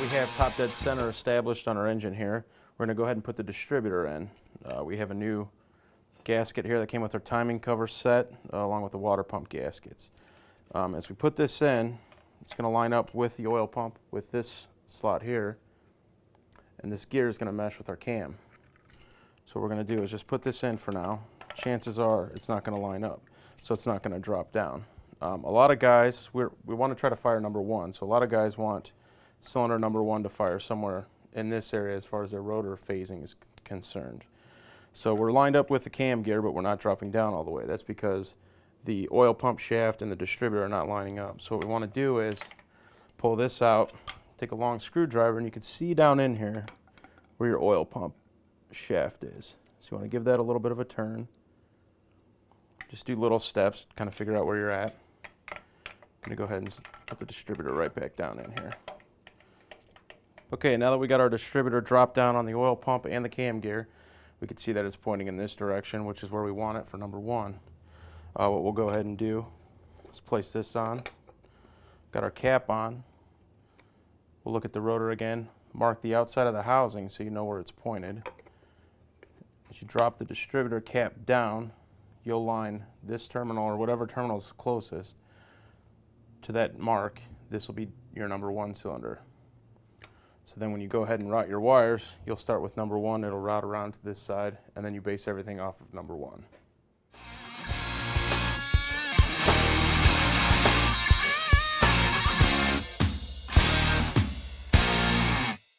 we have top dead center established on our engine here, we're going to go ahead and put the distributor in. We have a new gasket here that came with our timing cover set, along with the water pump gaskets. As we put this in, it's going to line up with the oil pump with this slot here, and this gear is going to mesh with our cam. So what we're going to do is just put this in for now. Chances are it's not going to line up, so it's not going to drop down. A lot of guys, we want to try to fire number one, so a lot of guys want cylinder number one to fire somewhere in this area as far as their rotor phasing is concerned. So we're lined up with the cam gear, but we're not dropping down all the way. That's because the oil pump shaft and the distributor are not lining up. So what we want to do is pull this out, take a long screwdriver, and you can see down in here where your oil pump shaft is. So you want to give that a little bit of a turn. Just do little steps, kind of figure out where you're at. I'm going to go ahead and put the distributor right back down in here. Okay, now that we got our distributor dropped down on the oil pump and the cam gear, we can see that it's pointing in this direction, which is where we want it for number one. What we'll go ahead and do is place this on. Got our cap on. We'll look at the rotor again, mark the outside of the housing so you know where it's pointed. As you drop the distributor cap down, you'll line this terminal or whatever terminal is closest to that mark. This will be your number one cylinder. So then when you go ahead and route your wires, you'll start with number one, it'll route around to this side, and then you base everything off of number one.